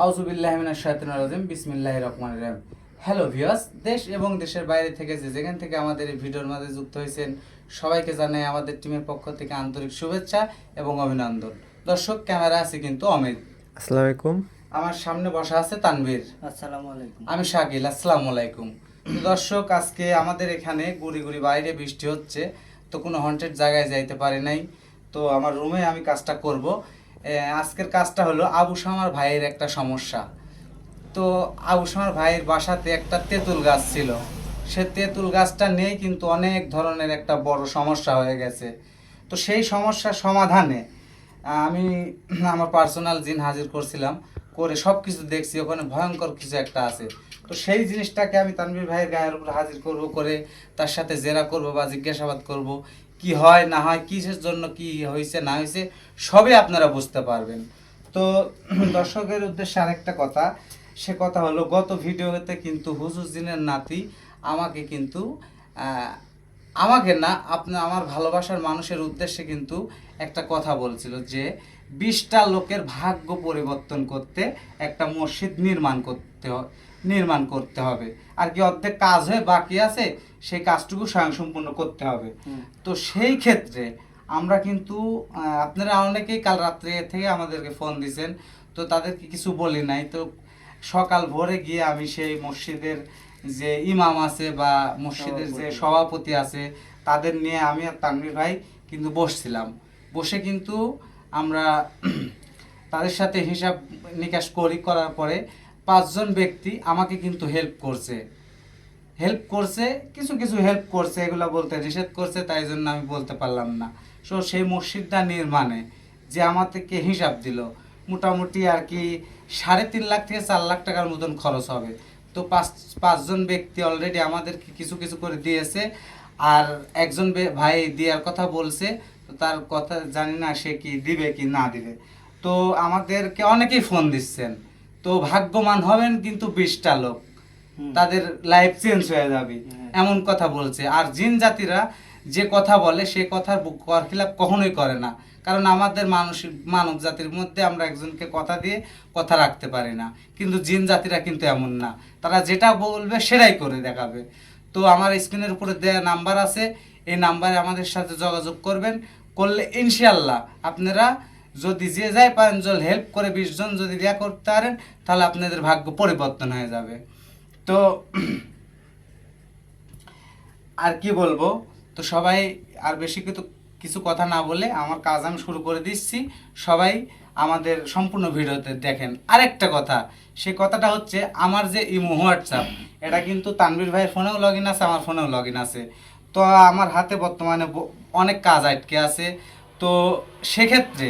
আউযুবিল্লাহি মিনাশ শাইতানির রাজিম বিসমিল্লাহির রহমানির রহিম। হ্যালো ভিউয়ার্স, দেশ এবং দেশের বাইরে থেকে যেখান থেকে আমাদের এই ভিডিওর মাঝে যুক্ত হয়েছেন সবাইকে জানাই আমাদের টিমের পক্ষ থেকে আন্তরিক শুভেচ্ছা এবং অভিনন্দন। দর্শক, ক্যামেরা আছে কিন্তু অমিত। আসসালামু আলাইকুম। আমার সামনে বসা আছে তানভীর। আসসালামু আলাইকুম। আমি শাকিল। আসসালামু আলাইকুম। তো দর্শক, আজকে আমাদের এখানে গুড়ি গুড়ি বাইরে বৃষ্টি হচ্ছে, তো কোনো হন্টেড জায়গায় যাইতে পারি নাই। তো আমার রুমে আমি কাজটা করব। আজকের কাজটা হলো আবু শামার ভাইয়ের একটা সমস্যা। তো আবু শামার ভাইয়ের বাসাতে একটা তেঁতুল গাছ ছিল। সে তেঁতুল গাছটা নিয়ে কিন্তু অনেক ধরনের একটা বড় সমস্যা হয়ে গেছে। তো সেই সমস্যার সমাধানে আমি আমার পার্সোনাল জিন হাজির করছিলাম, করে সব কিছু দেখছি ওখানে ভয়ঙ্কর কিছু একটা আছে। তো সেই জিনিসটাকে আমি তানভীর ভাইয়ের গায়ের উপর হাজির করব, করে তার সাথে জেরা করব বা জিজ্ঞাসাবাদ করব, কি হয় না হয়, কিসের জন্য কি হয়েছে না হয়েছে সবই আপনারা বুঝতে পারবেন। তো দর্শকের উদ্দেশ্যে আরেকটা কথা, সে কথা হলো গত ভিডিওতে কিন্তু হুজুর জিনের নাতি আমাকে কিন্তু আমাকে না আমার ভালোবাসার মানুষের উদ্দেশ্যে কিন্তু একটা কথা বলছিল যে 20টা লোকের ভাগ্য পরিবর্তন করতে একটা মসজিদ নির্মাণ করতে হবে, আর কি অর্ধেক কাজ হয়ে বাকি আছে, সেই কাজটুকু স্বয়ংসম্পূর্ণ করতে হবে। তো সেই ক্ষেত্রে আমরা কিন্তু আপনারা অনেকেই কাল রাত্রে থেকে আমাদেরকে ফোন দিয়েছেন, তো তাদেরকে কিছু বলি নাই। তো সকাল ভোরে গিয়ে আমি সেই মসজিদের যে ইমাম আছে বা মসজিদের যে সভাপতি আছে তাদের নিয়ে আমি আর তানভীর ভাই কিন্তু বসছিলাম। বসে কিন্তু আমরা তাদের সাথে হিসাব নিকাশ করার পরে 5জন ব্যক্তি আমাকে কিন্তু হেল্প করছে, কিছু কিছু হেল্প করছে, এগুলো বলতে নিষেধ করছে, তাই জন্য আমি বলতে পারলাম না। সো সেই মসজিদটা নির্মাণে যে আমার থেকে হিসাব দিল, মোটামুটি আর কি 3.5 লাখ থেকে 4 লাখ টাকার মতন খরচ হবে। তো পাঁচজন ব্যক্তি অলরেডি আমাদেরকে কিছু কিছু করে দিয়েছে, আর একজন ভাই দেওয়ার কথা বলছে। তো তার কথা জানি না সে কি দিবে কি না দিবে। তো আমাদেরকে অনেকেই ফোন দিচ্ছেন, তো ভাগ্যবান হবেন কিন্তু 20টা লোক, তাদের লাইফ চেঞ্জ হয়ে যাবে এমন কথা বলছে। আর জিন জাতিরা যে কথা বলে সে কথার বরখিলাপ কখনোই করে না, কারণ আমাদের মানব জাতির মধ্যে আমরা একজনকে কথা দিয়ে কথা রাখতে পারি না, কিন্তু জিন জাতিরা কিন্তু এমন না, তারা যেটা বলবে সেটাই করে দেখাবে। তো আমার স্ক্রিনের উপরে দেওয়া নাম্বার আছে, এই নাম্বারে আমাদের সাথে যোগাযোগ করবেন, করলে ইনশাআল্লাহ আপনারা যদি যে যাই পারেন জল হেল্প করে 20 জন যদি দেয়া করতে পারেন, তাহলে আপনাদের ভাগ্য পরিবর্তন হয়ে যাবে। তো আর কি বলবো, তো সবাই আর বেশি কিছু কথা না বলে আমার কাজ আমি শুরু করে দিচ্ছি। সবাই আমাদের সম্পূর্ণ ভিডিওতে দেখেন। আরেকটা কথা, সে কথাটা হচ্ছে আমার যে ইমো হোয়াটসঅ্যাপ, এটা কিন্তু তানভীর ভাইয়ের ফোনেও লগ ইন আছে, আমার ফোনেও লগ ইন আছে। তো আমার হাতে বর্তমানে অনেক কাজ আটকে আছে। তো সেক্ষেত্রে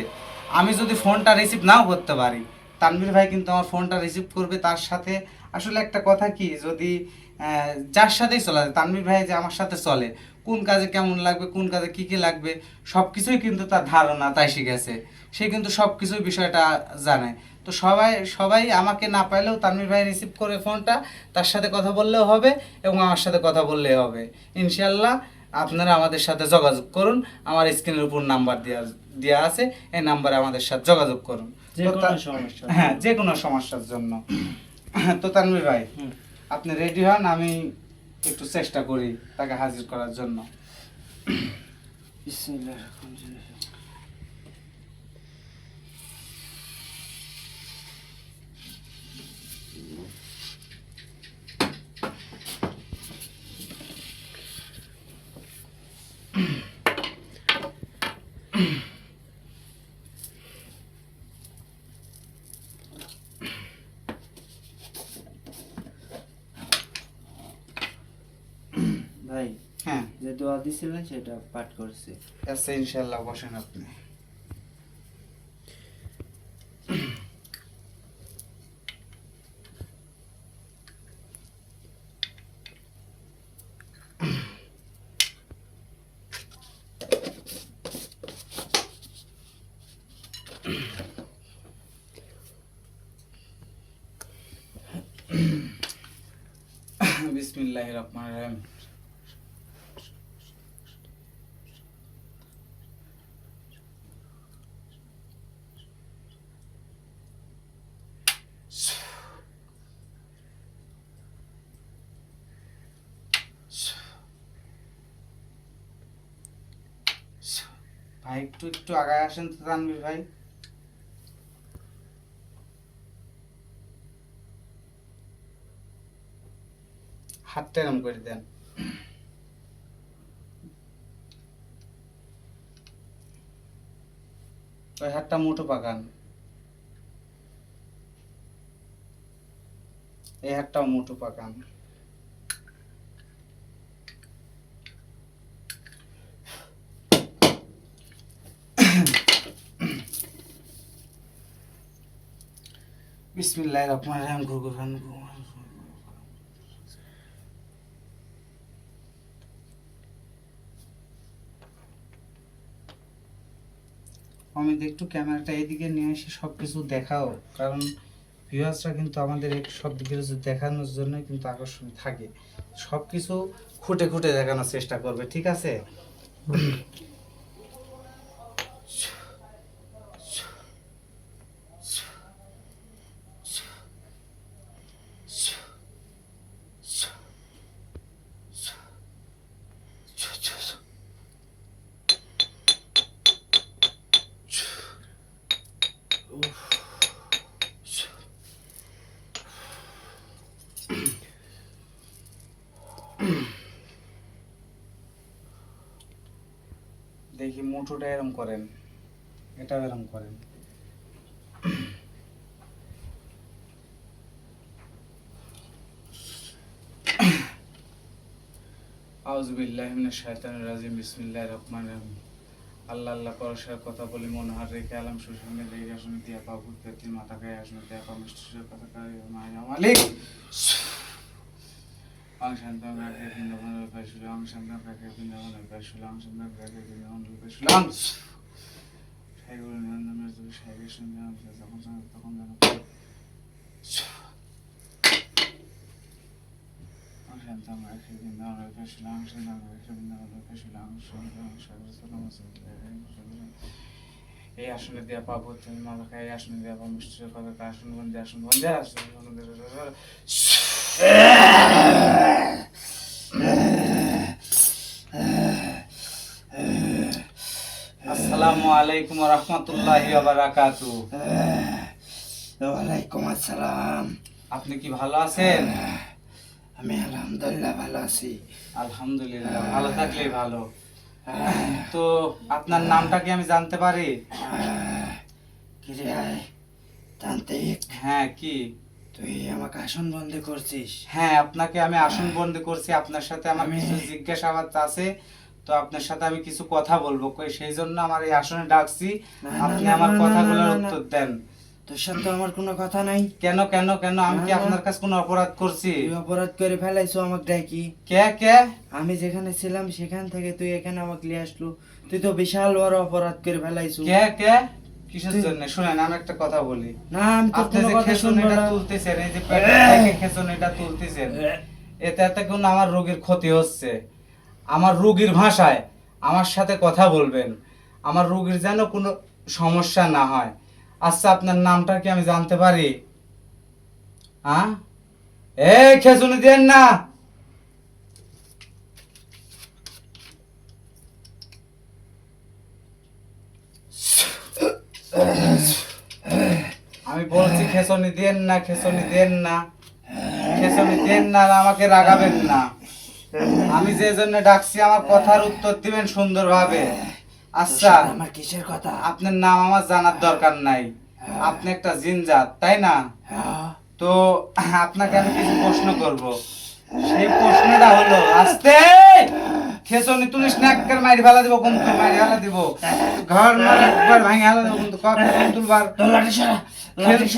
আমি যদি ফোনটা রিসিভ নাও করতে পারি, তানভীর ভাই কিন্তু আমার ফোনটা রিসিভ করবে। তার সাথে আসলে একটা কথা কি, যদি যার সাথেই চলে যায়, তানভীর ভাই যে আমার সাথে চলে, কোন কাজে কেমন লাগবে, কোন কাজে কী কী লাগবে সব কিছুই কিন্তু তার ধারণা, তাই শিখেছে। সে কিন্তু সব কিছুই বিষয়টা জানে। তো সবাই সবাই আমাকে না পাইলেও তানভীর ভাই রিসিভ করে ফোনটা, তার সাথে কথা বললেও হবে এবং আমার সাথে কথা বললেও হবে। ইনশাল্লাহ আপনারা আমাদের সাথে যোগাযোগ করুন। আমার স্ক্রিনের উপর নাম্বার দেওয়া আছে, এই নাম্বারে আমাদের সাথে যোগাযোগ করুন হ্যাঁ, যে কোনো সমস্যার জন্য। তো তানভীর ভাই, আপনি রেডি হন, আমি একটু চেষ্টা করি তাকে হাজির করার জন্য। বিসমিল্লাহির রহমানির রহিম। ভাই, হ্যাঁ, যে দোয়া দিছিলেন সেটা পাঠ করছি। আচ্ছা ইনশাল্লাহ, বসেন আপনি। বিসমিল্লাহির রহমানির রহিম। ভাই একটু একটু আগায় আসেন তো তানভীর ভাই। হাতটা এরম করে দেন। ওই হাতটা মুঠো পাকান, এই হাতটাও মুঠো পাকান। বিসমিল্লাহির রহমানির রহিম। গুরগুরান অমিত একটু ক্যামেরাটা এইদিকে নিয়ে এসে সব কিছু দেখাও, কারণ ভিউয়ার্সরা কিন্তু আমাদের এই সব দিকে দেখানোর জন্য কিন্তু আকর্ষণ থাকে, সব কিছু খুঁটে খুঁটে দেখানোর চেষ্টা করবে, ঠিক আছে? দেখি মুঠোটা এরম করেন, এটাও এরম করেন। আউযুবিল্লাহি মিনাশ শাইতানির রাজিম। বিসমিল্লাহির রহমানির রহিম। আল্লাহ আল্লাহ পরশের কথা বলি মনোহার রেখে আলাম সুসঙ্গে দেখে আসনে দিয়া পাবো তেতির মাথা গায়ে আসনে দিয়া পাবো মিষ্টির কথা কারে মায়া মালিক অংশান্তম রাখে বৃন্দাবনের পাইছিল অংশান্তম রাখে বৃন্দাবনের পাইছিল অংশান্তম রাখে বৃন্দাবনের পাইছিল সাইগুলো নিয়ন্ত্রণের যদি সাইকের সঙ্গে যখন তখন যেন অংশান্তম রাখে বৃন্দাবনের পাইছিল অংশান্তম রাখে বৃন্দাবনের পাইছিল অংশান্তম এই আসনে দেয়া পাবো তুমি মাথা খাই, এই আসনে দেয়া পাবো মিষ্টির কথা আসন বন্ধে আসন বন্ধে আসন আসসালামু আলাইকুম ওয়া রাহমাতুল্লাহি ওয়া বারাকাতুহু। ওয়ালাইকুম আসসালাম। আপনি কি ভালো আছেন? আমি আলহামদুলিল্লাহ ভালো আছি। আলহামদুলিল্লাহ, ভালো থাকলেই ভালো। তো আপনার নামটা কি আমি জানতে পারি? কিরে তান্ত্রিক, হ্যাঁ কি? তুই আমাকে আসন বন্দি করছিস? হ্যাঁ, আপনাকে আমি আসন বন্দি করছি, আপনার সাথে আমার কিছু জিজ্ঞাসাবাদ আছে, তো আপনার সাথে আমি কিছু কথা বলবো, সেই জন্য আমার এই আসনে ডাকছি। আপনি আমার কথাগুলোর উত্তর দেন। তোর সাথে আমার কোনো কথা নাই। কেন কেন কেন? আমি কি আপনার কাছে কোনো অপরাধ করছি? তুই অপরাধ করে ফেলাইছো আমাকে ডাকি। কে কে? আমি যেখানে ছিলাম সেখান থেকে তুই এখানে আমাকে নিয়ে আসলো, তুই তো বিশাল বড় অপরাধ করে ফেলাইছো। কে কে? কিসের জন্য? শুনেন, আমি একটা কথা বলি। না, আমি তো আপনি কোনো যে কথা শুনবো খেসনিটা না। তুলতেছেন, এই যে পেটের থেকে খেসনিটা তুলতেছেন, এতে কোনো আমার রোগীর ক্ষতি হচ্ছে। আমার রোগীর ভাষায় আমার সাথে কথা বলবেন, আমার রোগীর যেন কোনো সমস্যা না হয়। আচ্ছা, আপনার নামটা কি আমি জানতে পারি? হ্যাঁ, এই খেসনি দেন না। আমি বলছি খেসনি দেন না, খেসনি দেন না, খেসনি দেন না, আর আমাকে রাগাবেন না। আমি যে জন্য ডাকছি আমার কথার উত্তর দিবেন সুন্দরভাবে। আচ্ছা, আমার কিসের কথা? আপনার নাম আমার জানার দরকার নাই, আপনি একটা জিনজাত, তাই না? তো আপনাকে আমি কিছু প্রশ্ন করব, সেই প্রশ্নটা হলো, আস্তে খেসনি তুলিস না, একবার মাইর ফেলা দিব, কোন তো মাইর ফেলা দিব, ঘর মার একবার ভাঙে ফেলা দিব, কোন তো কখন তুলবার লাঠি সরা,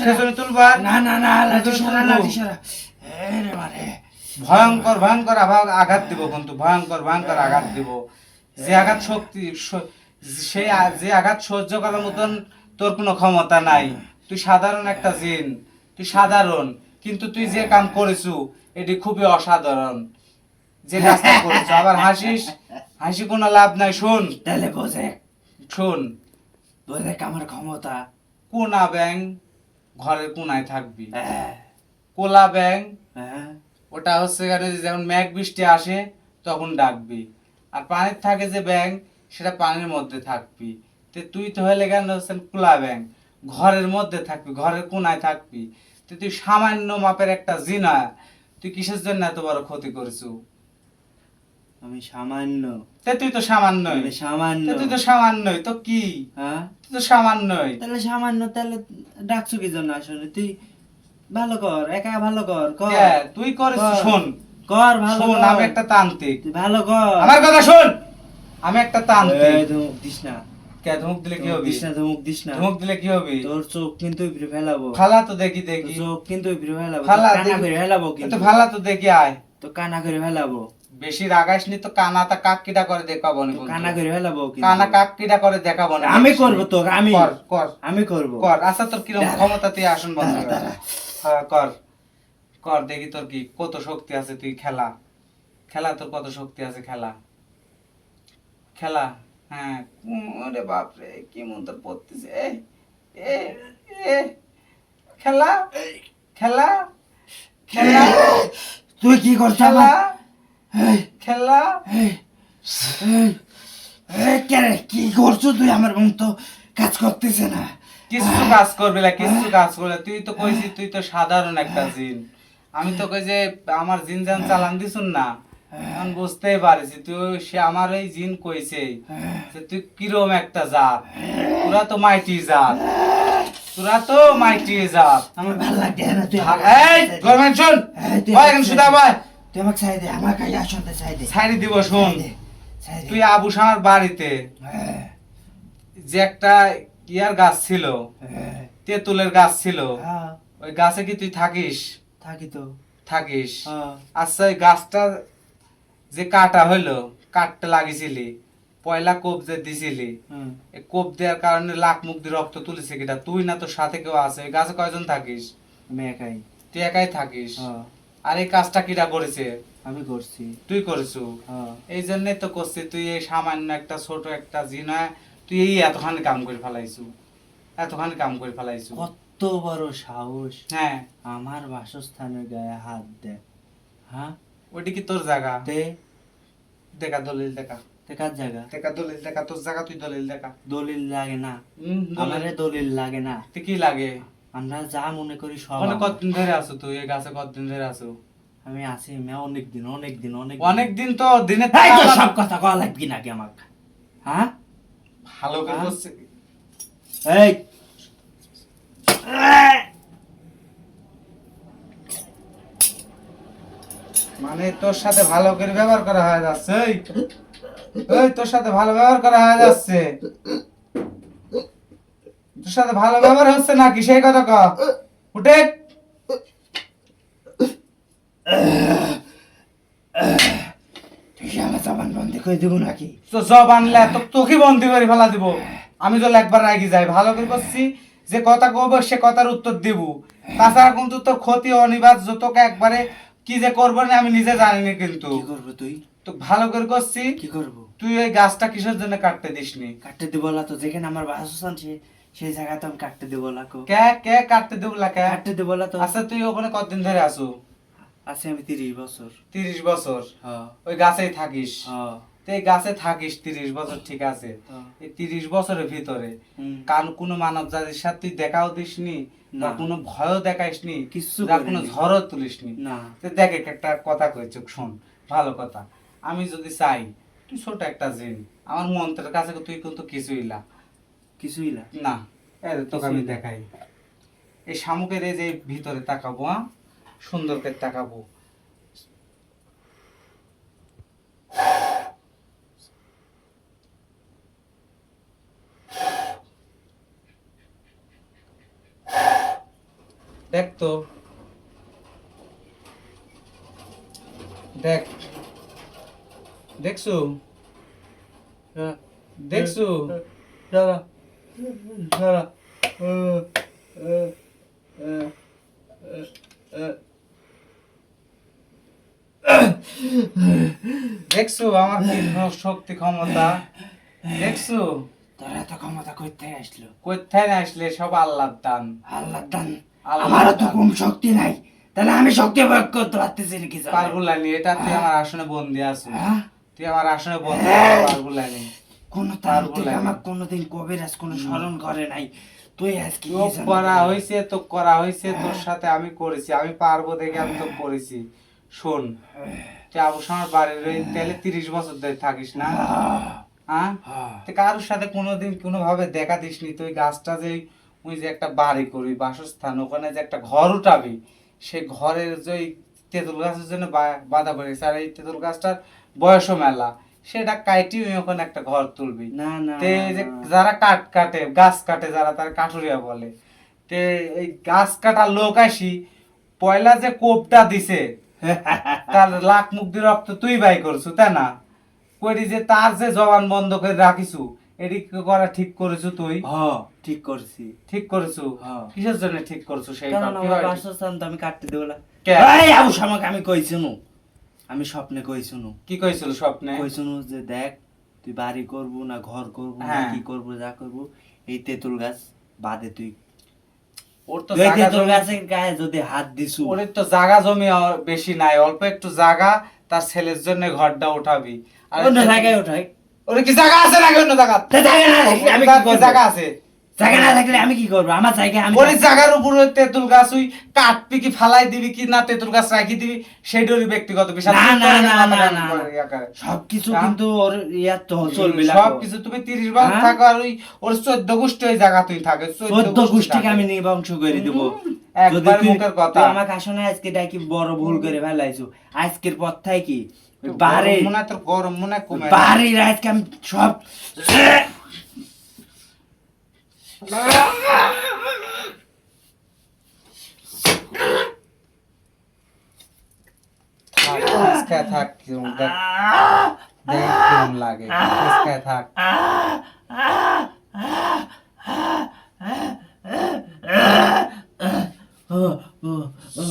খেসনি তুলবার না না না, লাঠি সরা, লাঠি সরা। রে মারে, ভয়ঙ্কর ভয়ঙ্কর আঘাত দিব, কিন্তু ভয়ঙ্কর ভয়ঙ্কর আঘাত দিব। যে আঘাত যে আঘাত সহ্য করার মতন তোর কোনো ক্ষমতা নাই। তুই সাধারণ একটা জিন, তুই সাধারণ, কিন্তু তুই যে কাম করেছু এটি খুবই অসাধারণ। যে কাজটা করেছো, আবার হাসিস, হাসি কোনো লাভ নাই। শোন তাহলে বোঝে, শোন, বোঝে আমার ক্ষমতা। কোনা ব্যাং ঘরের কোনায় থাকবি, হ্যাঁ, কোলা ব্যাং হ্যাঁ, ওটা হচ্ছে যখন মেঘ বৃষ্টি আসে তখন ডাকবি। আর পানির থাকে যে ব্যাং, সেটা পানির মধ্যে থাকবি। তুই তো হলে কেন হচ্ছেন কুলা ব্যাং, ঘরের মধ্যে থাকবি, ঘরের কোনায় থাকবি। তুই সামান্য মাপের একটা জিনা, তুই কিসের জন্য এত বড় ক্ষতি করছু? আমি সামান্য, তুই তো সামান্যই, আমি সামান্য। তুই তো সামান্যই তো কি, হ্যাঁ তুই তো সামান্যই। তাহলে সামান্য, তাহলে ডাকছো কি জন্য আসলে? তুই ভালো কর, একা ভালো কর, কর তুই করিস, কর। শোন কর ভালো শোন, কর। আমি একটা তান্ত্রিক, তুই ভালো কর। আমার কথা শোন, আমি একটা তান্ত্রিক। এই ধমক দিস না, কে ধমক দিলে কি ধমক হবে? দিস না, ধমক দিস না। ধমক দিলে কি হবে? তোর চোখ কিন্তু উপরে ফেলাবো। ফালা তো দেখি, তোর দেখি চোখ কিন্তু উপরে ফেলাবো, ফালা কানা করে ফেলাবো কিন্তু। তো ফালা তো দেখি, আয় তো কানা করে ফেলাবো, বেশি রাগাস নি তো, কানাটা কাকিটা করে দেখাবো না তো কিন্তু। কানা করে ফেলাবো কিন্তু। কানা কাকিটা করে দেখাবো না। আমি করবো তোর, আমি কর কর আমি করবো। কর। আচ্ছা তোর কিরকম দাঁড়া। ক্ষমতা, তুই আসন বন্ধ কর। দাঁড়া। হ্যাঁ, কর কর দেখি তোর কি কত শক্তি আছে। তুই খেলা, খেলা তোর কত শক্তি আছে, খেলা খেলা। হ্যাঁ, ওরে বাপরে কি মন্ত্র পড়তেছে, এ এ এ খেলা খেলা খেলা তুই কি করছিস? খেলা খেলা। কি করছো তুই? আমার মন তো কাজ করতেছে না। কিছু কাজ করবি না, কিছু কাজ করবে না। তুই তো কইছিস তুই তো সাধারণ একটা জিন। আমি তো কই যে আমার জিন জান চালান দিছুন না, আমি বুঝতেই পারিছি তুই সে আমার এই জিন কইছে যে তুই কিরম একটা জাত। তোরা তো মাইটি জাত, তোরা তো মাইটি জাত। আমার ভালো লাগে না। তুই এই গরমেন্ট শুন, ভাই এখন সুদা ভাই তুই আমাকে ছাই দে, আমার কাছে আসতে ছাই দে। ছাড়ি দিব। শুন, ছাই দে। তুই আবু শামার বাড়িতে হ্যাঁ, যে একটা ইয়ার গাছ ছিল, হ্যাঁ, তেঁতুলের গাছ ছিল, হ্যাঁ, ওই গাছে কি তুই থাকিস? থাকি তো। থাকিস। হ্যাঁ, আচ্ছা ওই গাছটা যে কাটা হইলো, কাটতে লাগিয়েছিলি, পয়লা কোপ যে দিছিলি, হুম। এই কোপ দেওয়ার কারণে লাখ মুখ দিয়ে রক্ত তুলেছে কিটা? তুই না, তোর সাথে কেউ আছে? ওই গাছে কয়জন থাকিস? আমি একাই। তুই একাই থাকিস। হ্যাঁ, আর এই কাজটা কিটা করেছে? আমি করছি। তুই করেছু। হ্যাঁ, এই জন্যই তো করছিস। তুই এই সামান্য একটা ছোট একটা জিনা, তুই এই এতখানি কাম করে ফেলাইছু, এতখানি কাম করে ফেলাইছু। কত বড় সাহস হ্যাঁ, আমার বাসস্থানের গায়ে হাত দে। হ্যাঁ, ওইটা কি তোর জায়গা? দে। দেখা দলিল দেখা, কার জায়গা? দেখা দলিল দেখা, তোর জায়গা, তুই দলিল দেখা। দলিল লাগে না, দলিল আমারে দলিল লাগে না। তুই কি লাগে? আমরা যা মনে করি সব মানে আমার। কতদিন ধরে আছো তুই এই গাছে? কতদিন ধরে আছো? আমি আছি অনেক দিন, অনেক দিন, অনেক অনেক দিন তো, দিনে এই তো সব কথা কওয়া লাগবি নাকি আমাকে? হ্যাঁ, ভালো করে হ্যাঁ? করছে। এই মানে তোর সাথে ভালো করে ব্যবহার করা হয়ে যাচ্ছে। এই এই, তোর সাথে ভালো ব্যবহার করা হয়ে যাচ্ছে, তোর সাথে ভালো ব্যবহার হচ্ছে নাকি সেই কথা ক। উঠে তুই কি আমার জবান বন্দি করে দেবো নাকি? তো জব আনলে তো তোকে বন্দি করে ফেলা দিব। আমি তো একবার রাগি যাই, ভালো করে করছি, যে কথা কব সে কথার উত্তর দিব। তাছাড়া কিন্তু তোর ক্ষতি অনিবার্য, তোকে একবারে কি যে করবো না আমি নিজে জানি না। কিন্তু কি করবো তুই? তো ভালো করে করছি। কি করবো? তুই ওই গাছটা কিসের জন্য কাটতে দিসনি? কাটতে দেবো না তো, যেখানে আমার বাসস্থান সেই জায়গা তো আমি কাটতে দেবো না কো। কে কে কাটতে দেবো লা কে? কাটতে দেবো না তো। আচ্ছা তুই ওখানে কতদিন ধরে আসু? আছি আমি 30 বছর। 30 বছর হ্যাঁ, ওই গাছেই থাকিস? হ্যাঁ, তো এই গাছে থাকিস 30 বছর, ঠিক আছে। হ্যাঁ। এই 30 বছরের ভিতরে হুম। কোনো মানব জাতির সাথে তুই দেখাও দিসনি, না। বা কোনো ভয়ও দেখাইসনি, কিচ্ছু বা কোনো করিনি। ঝড়ও তুলিসনি? না। তো দেখ একটা কথা কইছ, শোন ভালো কথা। আমি যদি চাই, তুই ছোট একটা জিন, আমার মন্ত্রের কাছে তুই কিন্তু কিছুই না। কিছুই না। না, এই যে তোকে আমি কিছুই না। দেখাই। এই শামুকের এই যে ভিতরে তাকাবো, হ্যাঁ, সুন্দর করে তাকাবো। দেখ তো, দেখ, দেখছু? হ্যাঁ, দেখছু? দাঁড়া, দাঁড়া। দেখছু আমার কি শক্তি ক্ষমতা? দেখছু? তোর এত ক্ষমতা কই থেকে আসলো? কোথায় না আসলে সব আল্লাহর দান। আল্লাহর দান। আল্লাহর আমারও তো দান। কম শক্তি নাই, তাহলে আমি শক্তি প্রয়োগ করতে পারতেছি নাকি? পারবুলানি, এটা তুই আমার আসনে বন্দি আছো। হ্যাঁ? তুই আমার আসনে বন্দি, পারবুলানি। কোনো পারবো তান্ত্রিক না। আমার কোনোদিন কবিরাজ কোনো স্মরণ করে নাই, তুই আজকে তো করা হয়েছে তো করা হয়েছে, তোর সাথে আমি করেছি, আমি পারবো দেখে আমি তো করেছি। শোন, তুই আবু শামার বাড়ির ওই তাহলে 30 বছর ধরে থাকিস না? হ্যাঁ, তুই কারোর সাথে কোনোদিন কোনোভাবে দেখা দিসনি? তুই গাছটা যে ওই যে একটা বাড়ি করবি বাসস্থান, ওখানে যে একটা ঘর উঠাবি, সেই ঘরের যে ওই তেঁতুল গাছের জন্য বাধা পড়েছে, আর এই তেঁতুল গাছটার বয়সও মেলা, সেটা কাইটি ওখানে একটা ঘর তুলবি। না না তে এই যে যারা কাটে গাছ কাটে, যারা তার কাঠুরিয়া বলে, তে এই গাছ কাটার লোক আসি পয়লা যে কোপটা দিছে তার লাখ মুখ দিয়ে রক্ত তুই বাই করছু, তাই না? করি যে তার যে জবান বন্ধ করে রাখিছু, এটি করা ঠিক করেছু তুই? ঠিক করছি। ঠিক করেছু? হ্যাঁ। কিসের জন্য ঠিক করছু সেই কারণ কাজ? আমার বাসস্থান তো আমি কাটতে দেব না। কে? এই আবু শামাকে আমি কইছিনু, আমি স্বপ্নে কইছিনু, কি কইছিল স্বপ্নে? কইছিনু যে দেখ তুই বাড়ি করবো না ঘর করবো না হ্যাঁ। কি করবো যা করবো, এই তেঁতুল গাছ বাদে তুই ওর তো তুই জায়গা তেঁতুল জমি, গাছের গায়ে যদি হাত দিছু, ওর তো জায়গা জমি বেশি নাই, অল্প একটু জায়গা, তার ছেলের জন্য ঘরটা উঠাবি। আর অন্য জায়গায় ওঠাই। ওরে কি জায়গা আছে নাকি অন্য জায়গা? তা জায়গা না থাকলে আমি কি কি করবো? জায়গা আছে? জায়গা না থাকলে আমি কি করবো? আমার জায়গা আমি ওই জায়গার উপর ওই তেঁতুল গাছ ওই কাটবি কি ফালাই দিবি কি না তেঁতুল গাছ রাখি দিবি, সেইটারই ব্যক্তিগত বিষয়। না, তুই না, করে না, মাথা না, গরম না, করে না। ইয়া করে। সবকিছু হ্যাঁ? কিন্তু ওর ইয়ার তো চলবে না। সবকিছু তুমি 30 বছর হ্যাঁ? থাকো, আর ওই ওর 14 গোষ্ঠী ওই জায়গা তুই থাকে, চোদ্দ গোষ্ঠীকে আমি নিবংশ করে দেবো। যদি একবার তুই- মুখের কথা। তুই আমাকে আসনে আজকে ডাকি বড় ভুল করে ফেলাইছো। আজকের পর থেকে কি ওই বাড়ি গরম মনে হয় তোর, গরম মনে হয় কমে বাড়ির আজকে আমি সব থাক, ইসকা থাক, কিরম দেখ, দেখ কিরম লাগে, ইসকা থাক। ও, ও, ও।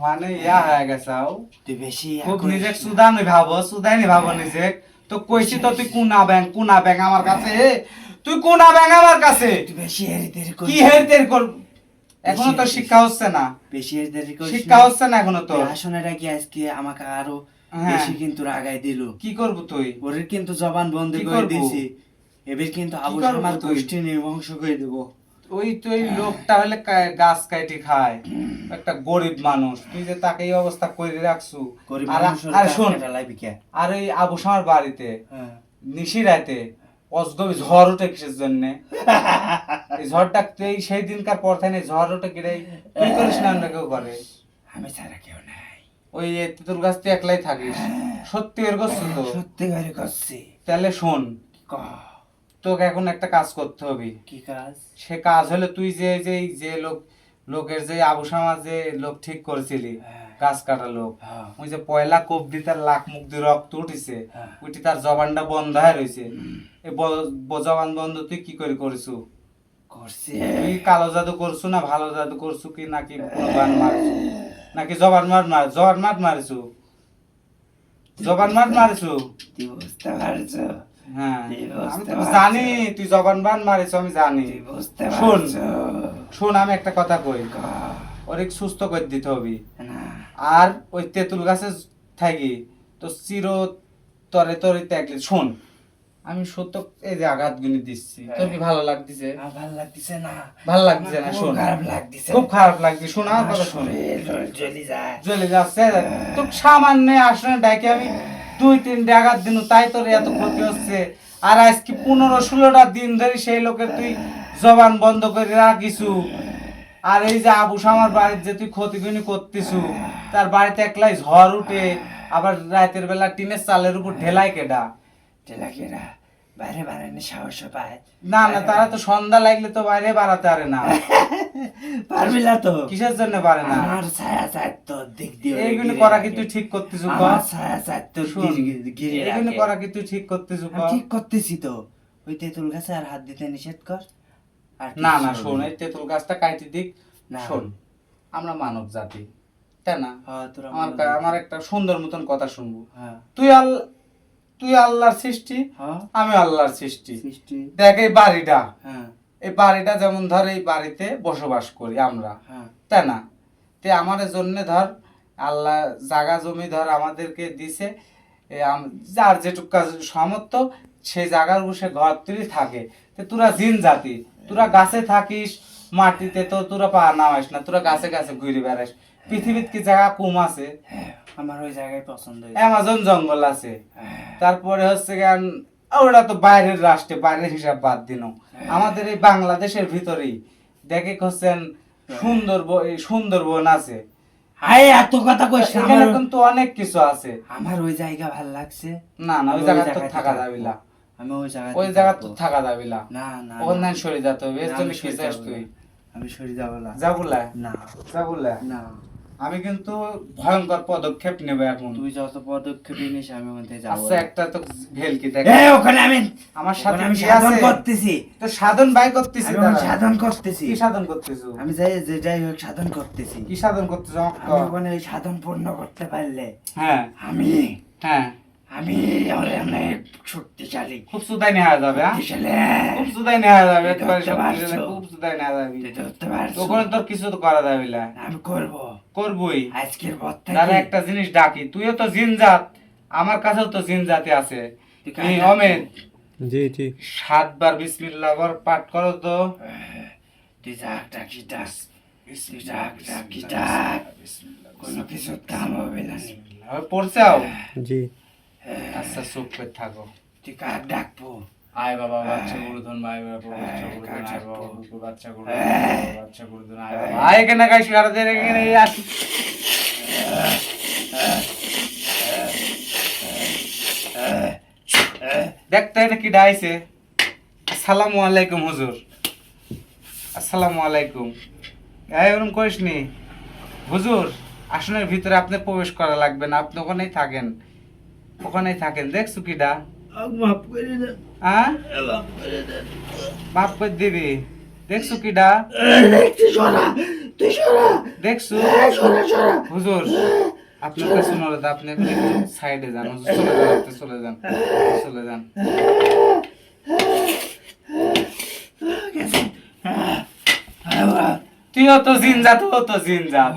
মানে ইয়া হয়ে গেছে আও। তুই বেশি খুব নিজে সুদানি ভাবো, সুদানি ভাবো নিজে। তো কইছি তো তুই কোনা ব্যাং আমার কাছে, তুই কোনা ব্যাং আমার কাছে। তুই বেশি হেরিতেরি কি হেরতের কর, এখনো তো শিক্ষা হচ্ছে না, বেশি হেরিতেরি করিস শিক্ষা না। হচ্ছে না এখনো তো। আসনে ডাকি আজকে আমাকে আরো হ্যাঁ। বেশি কিন্তু রাগাই দিল। কি করবো তুই? ওরে কিন্তু জবান বন্ধ কি করে করবো? দিয়েছি, এবার কিন্তু আবু করবো শামার তুই? গোষ্ঠী নির্বংশ করে দেবো। ওই তুই লোকটা হলে গাছ কাটি খায়, একটা গরিব মানুষ, তুই যে তাকে এই অবস্থা করে রাখছু। গরিব আর মানুষের আর গাছ শোন, কাটা লাগবে কে? আর ওই আবু শামার বাড়িতে হ্যাঁ। নিশি রাতে অজগবি ঝড় উঠে কিসের জন্য? এই ঝড়টা তুই সেই দিনকার পর থেকে ঝড় উঠে কিরে তুই করিস না, অন্য কেউ করে? আমি ছাড়া কেউ নাই। ওই তেঁতুল গাছ তুই একলাই থাকিস? সত্যি এর করছিস তো? সত্যি করে করছি। তাহলে শোন, ক তোকে এখন একটা কাজ করতে হবে। কি কাজ? সে কাজ হলো তুই যে লোকের যে আবু শামা যে লোক ঠিক করেছিলি, হ্যাঁ। গাছ কাটা লোক, হ্যাঁ। ওই যে পয়লা কোপ দিয়ে তার লাখ মুখ দিয়ে রক্ত উঠিছে, হ্যাঁ। ওইটি তার জবানটা বন্ধ হয়ে রয়েছে। এই জবান বন্ধ তুই কি করে করিছু? করছি। তুই কালো জাদু করছু না ভালো জাদু করছু, কি নাকি কোনো বান মারছু, নাকি জবান মার মারিছু? জবান মারিছু? তুই বুঝতে পারছো? হ্যাঁ, তুই আমি বুঝতে তো পারছো? জানি তুই জবান মারিছু, আমি জানি। তুই বুঝতে শোন, পারছো? শোন আমি একটা কথা কই, ক ওরে সুস্থ করে দিতে হবে। না। আর ওই তেঁতুল গাছে থাকি তো চির তরে তরে ত্যাগলে। শোন, আমি সত্য এই যে আঘাত গুনি দিচ্ছি, তোর কি ভালো লাগতেছে? আমার ভালো লাগতেছে না। ভালো লাগতেছে না? আমার শোন, খুব খারাপ লাগতেছে। খুব খারাপ লাগছে, শোন আমার আমার কথা শোন। শরীর জ্বলে যায়। জ্বলে যাচ্ছে তো সামান্য আসলে ডাকে আমি 2-3 আঘাত দিন, তাই তোর এত ক্ষতি হচ্ছে। আর আজকে 15-16টা দিন ধরে সেই লোকের তুই জবান বন্ধ করে রাখিছু। আর এই যে আবু শামার বাড়ির যে তুই ক্ষতিগুনি করতেছু, তার বাড়িতে একলাই ঝড় উঠে, আবার রাতের বেলা টিনের চালের উপর ঢেলাই কেডা? টেলাকেরা বাইরে বাড়ানোর সাহস পায় না না, তারা তো সন্ধ্যা লাগলে তো বাইরে বাড়াতে পারে না। পারবি না তো? কিসের জন্য পারে না? আমার ছায়া চাইতো দিক দিয়ে এইগুলি করা কি তুই ঠিক করতেছু? আমার ছায়া চাইতো শোন, ঘিরে এইগুলি রাখে। করা কি তুই ঠিক করতেছু? আমি ঠিক করতেছি তো। ওই তেঁতুল গাছে আর হাত দিতে নিষেধ কর। আর না কিছু না, হবে শোন, এই তেঁতুল গাছটা কাটি দিক। না। শোন, আমরা মানব জাতি, তাই না? হ্যাঁ, তোরা আমার একটা সুন্দর মতন কথা শুনবো। হ্যাঁ। তুই আল্লাহর সৃষ্টি, হ্যাঁ। আমি আল্লাহর সৃষ্টি। সৃষ্টি। দেখ এই বাড়িটা, হ্যাঁ। এই বাড়িটা যেমন ধর এই বাড়িতে বসবাস করি আমরা, হ্যাঁ তাই না? তে আমাদের জন্য ধর আল্লাহ জাগা জমি ধর আমাদেরকে দিছে, যার যেটুক কাজ সামর্থ্য সেই জায়গার বসে ঘর তুলি থাকে। তো তোরা জিন জাতি, তোরা গাছে থাকিস, মাটিতে তো তোরা পা নামাইস না, তোরা গাছে গাছে ঘুরে বেড়াস। পৃথিবীতে কি জায়গা কম আছে? আমার ওই জায়গায় পছন্দ হয়েছে। অ্যামাজন জঙ্গল আছে, তারপরে হচ্ছে গান ওটা তো বাইরের রাষ্ট্রে, বাইরের হিসাব বাদ দিন, আমাদের এই বাংলাদেশের ভিতরেই দেখে হচ্ছেন সুন্দরবন আছে। হাই এত কথা কইছ না, এখানে কিন্তু অনেক কিছু আছে। আমার ওই জায়গা ভাল লাগছে। না না, ওই আমি জায়গা তো জায়গাতে থাকা থাকবো। যাবে না, আমি ওই জায়গা ওই জায়গা তো থাকা যাবে না, না না ওখানে না, সরে যেতে হবে। এর না, জন্য আমি কি সরে চাস যাবো তুই? না। আমি সরে যাব না। যা বলে না যা বলে না, আমি কিন্তু ভয়ঙ্কর পদক্ষেপ নেব এখন। তুই যত পদক্ষেপ নিস আমি ওখান থেকে যাবো আচ্ছা না। একটা তো ভেলকি দেখ, এই ওখানে আমি আমার ওখানে সাথে আমি কি সাধন আছে? করতেছি। তো সাধন বাই করতেছি, আমি ওখানে দাঁড়া। সাধন করতেছি। কি সাধন করতেছো? আমি যাই যে যাই হোক সাধন করতেছি। কি সাধন করতেছো আমাকে আমি কও। ওখানে ওই সাধন পূর্ণ করতে পারলে হ্যাঁ আমি হ্যাঁ, আমি অনেক শক্তিশালী। খুব সুদাই নেওয়া যাবে, হ্যাঁ? শক্তিশালী। খুব সুদাই নেওয়া যাবে, তুই একবারে ধরতে শক্তিশালী, পারছো? খুব সুদাই নেওয়া যাবে। তুই ধরতে পারছো? ওখানে তোর কিছু তো করা যাবে না। আমি করব করবই। আজকের পর দাদা থেকে। একটা জিনিস ডাকি, তুইও তো জিনজাত, আমার কাছেও তো জিনজাতি আছে। তুই এই কার অমেন জি জি 7 বার বিসমিল্লাহ বল পাঠ করো তো। তুই ডাক ডাকি ডাক, তুই ডাক ডাকি ডাক, কোনো কিছু দাম হবে না। હવે পড়ছাও? জি আচ্ছা চুপ করে থাকো। তুই কাক ডাকবো? আয় বাবা বাচ্চা গুরুধন, আয় বাবা বাচ্চা গুরুধন, আয় বাবা বাচ্চা গুরুধন, বাচ্চা গুরুধন, আয় বাবা আয় এখানে গাইস সারাদের এখানে আসি। দেখতে এটা কি ডাইছে? আসসালামু আলাইকুম হুজুর, আসসালামু আলাইকুম। এই ওরকম করিস নি হুজুর, আসনের ভিতরে আপনি প্রবেশ করা লাগবে না, আপনি ওখানেই থাকেন, ওখানেই থাকেন। দেখছো কিডা? মাফ করে দে, হ্যাঁ মাফ করে দে। মাফ করে দিবি? দেখছো কিডা? তুই সরা, তুই সরা, দেখছো সরা সরা। হুজুর, আপনার কাছে অনুরোধ, আপনি একটু সাইডে যান হুজুর, চলে যান, আপনি চলে যান, চলে যান। তুইও তো জিনজাত, ও তো জিনজাত,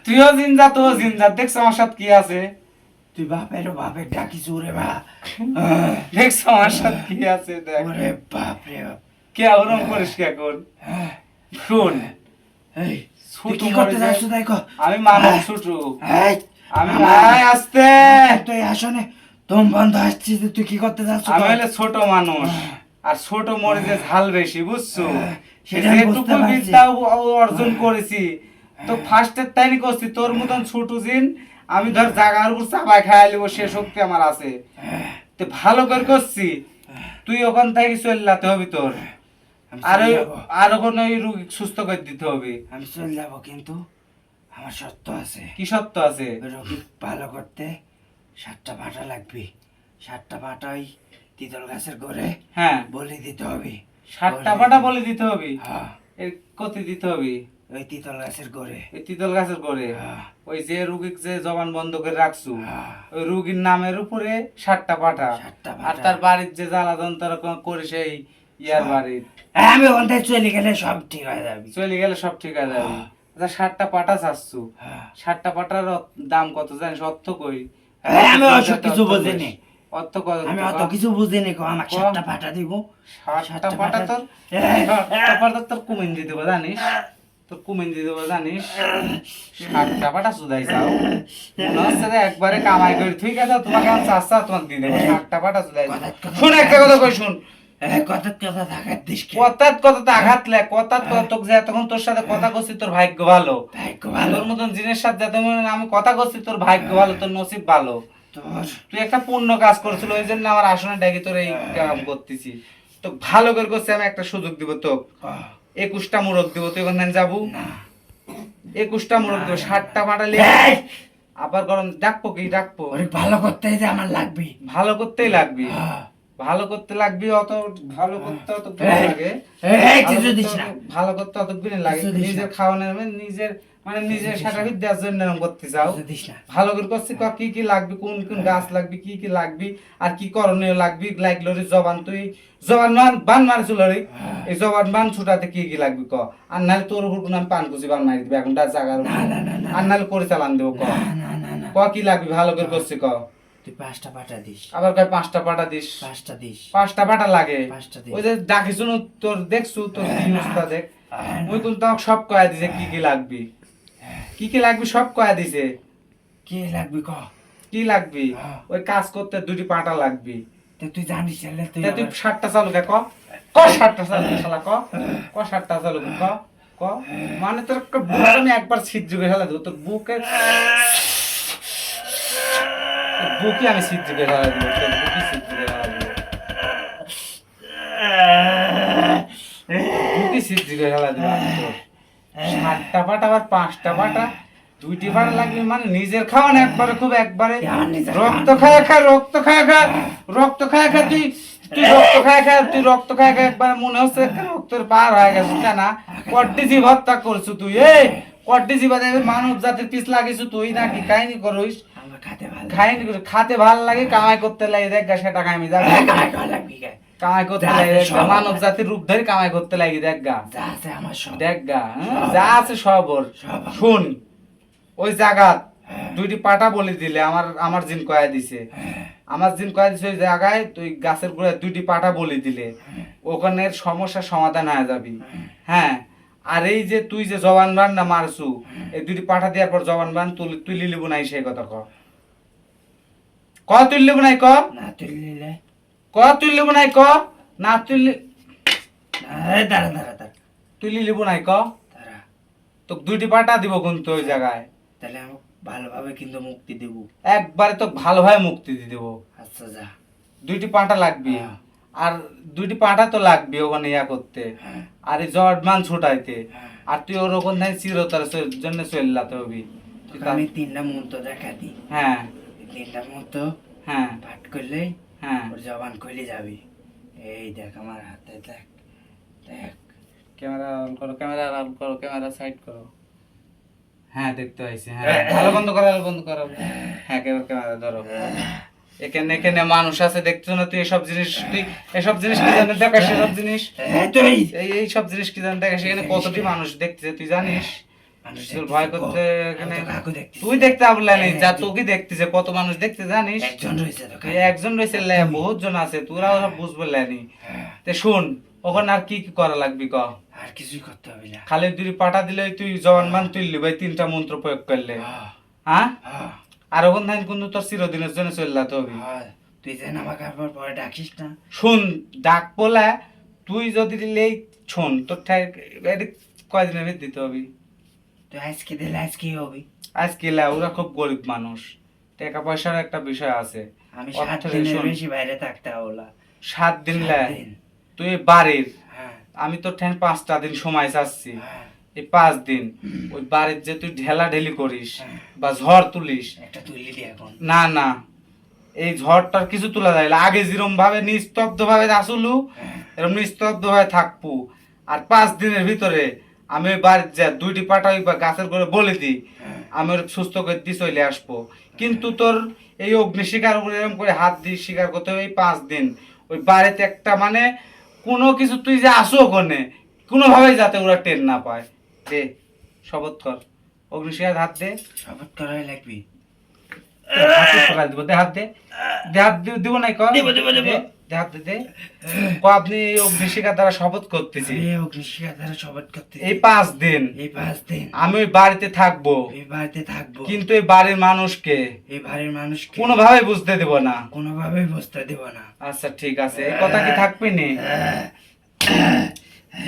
তুইও জিনজাত, ও জিনজাত। দেখছো আমার সাথে কি আছে? তুই বাপের বাপের ডাকি জোরে বা। দেখছো আমার সাথে কি আছে? দেখ ওরে বাপ রে বাপ। কে ওরম করিস কে এখন? শুন, এই ছোট তুই কি করতে মরে যাচ্ছ যায়। দেখো। আমি মানব ছোট, এই আমি আমার- আয় আসতে, তুই আসনে তোম বন্ধ আসছিস, তুই কি করতে যাচ্ছ? আমি হলে ছোট মানুষ, আর ছোট মরিচে ঝাল বেশি, বুঝছো? সেটা আমি বুঝতে যেটুকু পারছি। বিদ্যা অর্জন করেছি তো ফার্স্টের তাইনি করছি। তোর মতন ছোট জিন আমি ধর জাগার উপর চাপাই খাইয়া লিব, সে শক্তি আমার আছে। তো ভালো করে করছি, তুই ওখান থেকে চললাতে হবে তোর, আমি আর চলে ওই যাবো। আর ওখানে ওই রুগী সুস্থ করে দিতে হবে। আমি চলে যাবো, কিন্তু আমার শর্ত আছে। কি সত্য আছে? ওই রোগী ভালো করতে 7টা পাটা লাগবে। 7টা পাটাই তিতল গাছের গোড়ে হ্যাঁ, বলি দিতে হবে। 7টা পাটা বলে দিতে হবে। হ্যাঁ, এর কত দিতে হবে? ওই তিতল গাছের গোড়ে। ওই তিতল গাছের করে হ্যাঁ, ওই যে রুগীকে যে জবান বন্ধ করে রাখছু, হ্যাঁ, ওই রুগীর নামের উপরে 7টা পাঠা, 7টা আর পাটা। তার বাড়ির যে জ্বালা যন্ত্র করে সেই ইয়ার বাড়ির হ্যাঁ, আমি ওখান থেকে চলে গেলে সব ঠিক হয়ে যাবে। চলে গেলে সব ঠিক আছে যাবে। আচ্ছা 7টা পাঠা চাচ্ছু, হ্যাঁ। 7টা পাঠার দাম কত জানিস? অর্থ কই? হ্যাঁ, আমি অসব কিছু বুঝিনি। অর্থ কত? আমি অত কিছু বুঝিনি, আমার 7টা পাটা দিব। 7টা পাঠা তোর, এই, 7টা পাঠা তোর কুমিন দিয়ে দেবো জানিস, তোর কুমিন দিয়ে দেবো জানিস। 7টা পাঠা সুদাই যাও, মনে হচ্ছে যে একবারে কামাই করি। ঠিক আছে, তোমাকে আমার চাষা তোমাকে দিয়ে দেবো। 7টা পাঠা সুদাই যাও। শুন একটা কথা কই, শুন, কথা কথা থাকার দেশকে কথাত কথাতে আঘাত লে, কথাত কথা তোকে যে এতক্ষণ তোর সাথে কথা করছি, তোর ভাগ্য ভালো। ভাগ্য ভালো। তোর মতন জিনিস সাথে যাতে আমি কথা করছি, তোর ভাগ্য ভালো, তোর নসিব ভালো। তোর তুই একটা পূর্ণ কাজ করছিল, ওই জন্য আমার আসনে ডাকি তোর এই কাম করতেছি। তো ভালো করে করছি, আমি একটা সুযোগ দিব তোকে, 21টা মোড়ক দিব। তুই ওখানে যাবো, 21টা মোড়ক দিব, 7টা পাঠালে এই! আবার গরম ডাকবো কি ডাকবো? ওরে ভালো করতে যে আমার লাগবে। ভালো করতেই লাগবে, হ্যাঁ। ভালো করতে লাগবে। অত ভালো করতে অত গুণ এই! লাগে, এই, ভালো কিছু করতে দিস না। ভালো করতে অত গুণ লাগে। কিছু দিস না। নিজের খাওয়ানোর নিজের মানে নিজের সার্টিফিকেট দেওয়ার জন্য এরকম করতে চাও? দিস না ভালো করে করছি, কি কি লাগবে, কোন কোন গাছ লাগবে, কি কি লাগবে, আর কি করণীয় লাগবে, লাগলো রে জবান, তুই জবান বান মারছিল রে, এই জবান বান ছুটাতে কি কি লাগবে ক, আর নাহলে তোর উপর কোনো আমি পান কুচি বান মারি দিবে এখনটা জায়গার উপর, আর নাহলে করে চালান দেবো ক, না ক কি লাগবে ভালো করে করছি ক। তুই 5টা পাটা দিস, আবার কয় 5টা পাটা দিস, 5টা দিস, 5টা পাটা লাগে, 5টা দিস। ওই যে ডাকিস তোর দেখছু তোর জিনিসটা দেখ, ওই কোন তো সব কয়া দিছে কি কি লাগবে, কি কি লাগবে সব কয়া দিছে। কি লাগবে ক, কি লাগবে? ওই কাজ করতে 2টি পাটা লাগবে। তো তুই জানিস তাহলে তুই তুই 7টা চালু ক, 7টা চালু শালা ক, 7টা চালু ক, ক মানে তোর বুক আমি একবার ছিদ্র করে ফেলা দেবো, তোর বুকে আমি ছিদ্র করে ফেলা দেবো, তোর বুকে ছিদ্র করে ফেলা দেবো, বুকে ছিদ্র করে ফেলা দেবো আমি তোর। 7টা পাটা আবার 5টা পাটা, 2টি পাটা লাগবে মানে নিজের খাওয়ান একবারে, খুব একবারে রক্ত খায় রক্ত খায় রক্ত খায় তুই তুই রক্ত খায় তুই রক্ত খায় একবার মনে হচ্ছে রক্তের পার হয়ে গেছে না, কড্ডি জীব হত্যা করছো তুই, এই কড্ডি জীব মানব জাতির পিছ লাগিস তুই নাকি কাহিনী করিস, কাহিনী করিস, খাতে ভাল লাগে, কামাই করতে লাগে, দেখ গা সেটা কামাই যাবে, কামাই করতে লাগে, মানব জাতির রূপ ধরে কামাই করতে লাগে, দেখ গা দেখ গা, যা আছে সব ওর। শুন, ওই জায়গাত 2টি পাটা বলে দিলে আমার জিন কয়া দিছে, আমার জিন কয়া দিছে ওই জায়গায় তুই গাছের গোড়ায় 2টি পাটা বলে দিলে ওখানের সমস্যার সমাধান হয়ে যাবি। হ্যাঁ, আর এই যে তুই যে জবান বান না মারছু, এই 2টি পাটা দেওয়ার পর জবান বান তুই লিলিব নাই, সেই কথা ক তুই লিব নাই, ক না তুললে ক তুই লিব নাই, ক না তুই দাঁড়া দাঁড়া দাঁড়া তুই লিব নাই, ক দাঁড়া, তো 2টি পাটা দিব কিন্তু ওই জায়গায়, তাহলে আমি ভালোভাবে কিন্তু মুক্তি দেব, একবারে তো ভালোভাবে মুক্তি দিয়ে দেবো। আচ্ছা যা, 2টি পাটা লাগবে, হ্যাঁ। আর 2টি পাটা তো লাগবে ওখানে ইয়া করতে, আর এই জটমান ছুটাইতে, আর তুই ওর ওখান থেকে চিরতার জন্য চললাতে হবি। আমি 3টা মন্ত্র দেখা দিই, হ্যাঁ 3টা মন্ত্র হ্যাঁ পাঠ করলে হ্যাঁ, ওর জবান খুলে যাবি। এই দেখ আমার হাতে, দেখ দেখ, ক্যামেরা অন করো, ক্যামেরা অন করো, ক্যামেরা সাইড করো। হ্যাঁ দেখতে পাইছি, হ্যাঁ ভালো বন্ধ করো, ভালো বন্ধ করো, হ্যাঁ ক্যামেরা ধরো। এখানে এখানে মানুষ আছে দেখছো না, তুই এসব জিনিস, তুই এসব জিনিস কি জানিস, দেখাস এসব জিনিস, তুই এই সব জিনিস কি জানিস দেখাস, এখানে কতটি মানুষ দেখতেছে তুই জানিস, তোর ভয় করতে এখানে তুই দেখতে পারলি যা, তোকে দেখতেছে কত মানুষ দেখতে জানিস, একজন রয়েছে তো, একজন রয়েছে, বহুত জন আছে, তোরা ওরা বুঝবে লেনি। তে শুন, ওখানে আর কি কি করা লাগবে ক, আর কিছুই করতে হবে না, খালি 2টি পাটা দিলে তুই জবান বান তুললি ভাই, 3টা মন্ত্র প্রয়োগ করলে, হ্যাঁ আর ওখান থেকে কিন্তু তোর চিরদিনের জন্য চললাতে হবে। তুই যেন আমাকে আবার পরে ডাকিস না। শুন, ডাক বলে তুই যদি দিলেই শোন, তোর কয়দিনের ভিতর দিতে হবে, তুই আজকে দিলে আজকে হবে, আজকে ওরা খুব গরিব মানুষ, টাকা পয়সার একটা বিষয় আছে, আমি 7 দিনের বেশি বাইরে থাকতে হলো, 7 দিন 7 দিন। তুই বাড়ির, হ্যাঁ আমি তোর ঠ্যাং 5টা দিন সময় চাচ্ছি, হ্যাঁ, এই 5 দিন ওই বাড়ির যে তুই ঢেলা ঢেলি করিস বা ঝড় তুলিস, একটা তুলি দি এখন, না না এই ঝড়টার কিছু তোলা যায় না, আগে যেরকম ভাবে নিস্তব্ধ ভাবে আসলু এরকম নিস্তব্ধ ভাবে থাকবো, আর 5 দিনের ভিতরে আমি ওই বাড়ির যা 2টি পাটা ওই গাছের করে বলে দিই, আমি ওর সুস্থ করে দিয়ে চলে আসবো। কিন্তু তোর এই অগ্নি শিকার করে এরকম করে হাত দিয়ে শিকার করতে হবে এই 5 দিন, ওই বাড়িতে একটা মানে কোনো কিছু তুই যে আসো ওখানে কোনোভাবেই যাতে ওরা টের না পায়। দে শপথ কর, অগ্নি শিকার হাত দে, শপথ করাই লাগবি, হাতে সকাল দিব, দে হাত দে, দে হাত দিব নাই কর, দেব দেব দেব, দে হাত দে, ক আপনি এই অগ্নি শিকার দ্বারা শপথ করতেছি, এই অগ্নিশিখার দ্বারা শপথ করতে, এই 5 দিন এই 5 দিন আমি ওই বাড়িতে থাকবো, এই বাড়িতে থাকবো, কিন্তু এই বাড়ির মানুষকে এই বাড়ির মানুষকে কোনোভাবে বুঝতে দেব না। কোনোভাবেই বুঝতে দেব না। আচ্ছা ঠিক আছে, এই কথা কি থাকবে নি,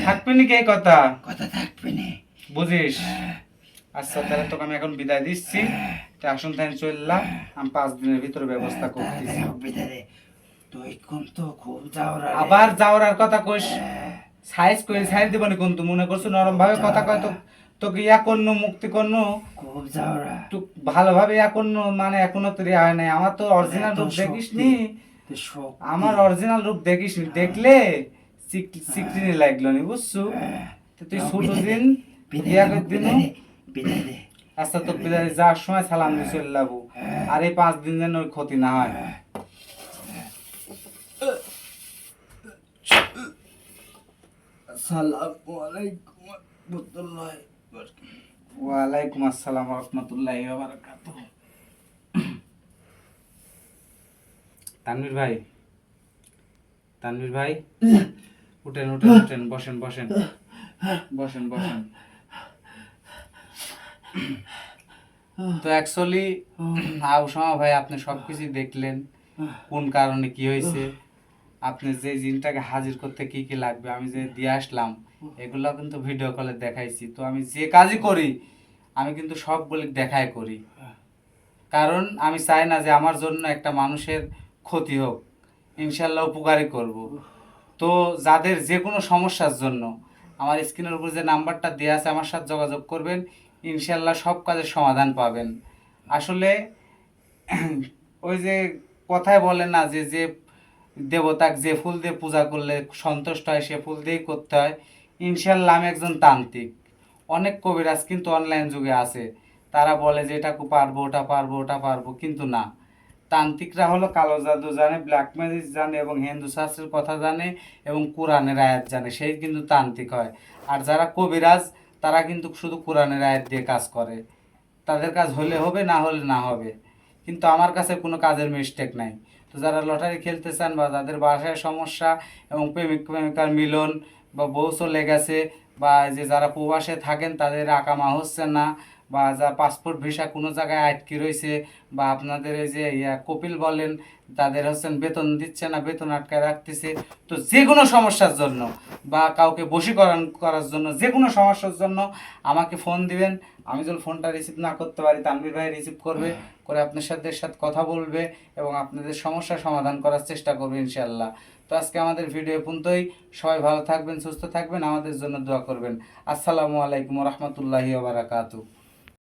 থাকবে নি কি এই কথা, কথা থাকবে না, বুঝিস? আচ্ছা তাহলে তোকে আমি এখন বিদায় দিচ্ছি, তুই আসুন তাই চললাম, আমি 5 দিনের ভিতরে ব্যবস্থা করতেছি। তুই কোন তো খুব যাওরা, আবার যাওয়ার কথা কইস, সাইজ করে সাইজ দিব না কিন্তু মনে করছো নরম ভাবে কথা কয় তো, তোকে ইয়া করনো মুক্তি করনো খুব যাওরা, তুই ভালোভাবে ইয়া করনো, মানে এখনো তো রিয়া হয় নাই, আমার তো অরিজিনাল রূপ দেখিস নি, আমার অরিজিনাল রূপ দেখিস নি, দেখলে সিকটিনি লাগলো নি বুঝছো, তো তুই ছোট দিন বিয়া করে দিন বিদায় দে। আচ্ছা তো বিদায় যাওয়ার সময় সালাম দিয়ে চলে যাবো, আর এই 5 দিন যেন ওই ক্ষতি না হয়। আসসালামু আলাইকুম রাহমাতুল্লাহি ওয়া বারাকাতুহু। ওয়ালাইকুম আসসালাম রহমতুল্লাহি ওয়া বারাকাতুহু। তানভীর ভাই, তানভীর ভাই, উঠেন উঠেন উঠেন, বসেন বসেন বসেন বসেন। তো অ্যাকচুয়ালি আউসামা ভাই, আপনি সবকিছু দেখলেন কোন কারণে কি হয়েছে, আপনি যে জিনটাকে হাজির করতে কি কি লাগবে আমি যে দিয়ে আসলাম, এগুলো কিন্তু ভিডিও কলে দেখাইছি। তো আমি যে কাজই করি আমি কিন্তু সবগুলি দেখাই করি, কারণ আমি চাই না যে আমার জন্য একটা মানুষের ক্ষতি হোক, ইনশাল্লাহ উপকারই করব। তো যাদের যে কোনো সমস্যার জন্য আমার স্ক্রিনের উপর যে নাম্বারটা দেওয়া আছে আমার সাথে যোগাযোগ করবেন, ইনশাল্লাহ সব কাজের সমাধান পাবেন। আসলে ওই যে কথায় বলে না যে যে দেবতাকে যে ফুল দিয়ে পূজা করলে সন্তুষ্ট হয় সে ফুল দিয়েই করতে হয়। ইনশাল্লাহ আমি একজন তান্ত্রিক। অনেক কবিরাজ কিন্তু অনলাইন যুগে আছে, তারা বলে যে এটা পারবো ওটা পারবো ওটা পারবো, কিন্তু না। তান্ত্রিকরা হলো কালো জাদু জানে, ব্ল্যাক ম্যাজিক জানে এবং হিন্দু শাস্ত্রের কথা জানে এবং কোরআনের আয়াত জানে, সেই কিন্তু তান্ত্রিক হয়। আর যারা কবিরাজ তারা কিন্তু শুধু কোরআনের আয়াত দিয়ে কাজ করে, তাদের কাজ হলে হবে না হলে না হবে, কিন্তু আমার কাছে কোনো কাজের মিস্টেক নাই। তো যারা লটারি খেলতে চান বা যাদের বাসায় সমস্যা এবং প্রেমিক প্রেমিকার মিলন বা বউ চলে গেছে, বা যে যারা প্রবাসে থাকেন তাদের আকামা হচ্ছে না, বা যা পাসপোর্ট ভিসা কোনো জায়গায় আটকে রয়েছে, বা আপনাদের এই যে কপিল বলেন তাদের হচ্ছেন বেতন দিচ্ছে না, বেতন আটকায় রাখতেছে, তো যে কোনো সমস্যার জন্য বা কাউকে বশীকরণ করার জন্য, যে কোনো সমস্যার জন্য আমাকে ফোন দিবেন। আমি যদি ফোনটা রিসিভ না করতে পারি তানভীর ভাই রিসিভ করবে, করে আপনার সাথে কথা বলবে এবং আপনাদের সমস্যার সমাধান করার চেষ্টা করবে ইনশাল্লাহ। তো আজকে আমাদের ভিডিও পর্যন্তই। সবাই ভালো থাকবেন, সুস্থ থাকবেন, আমাদের জন্য দোয়া করবেন। আসসালামু আলাইকুম রহমতুল্লাহি ওয়া বারাকাতুহু।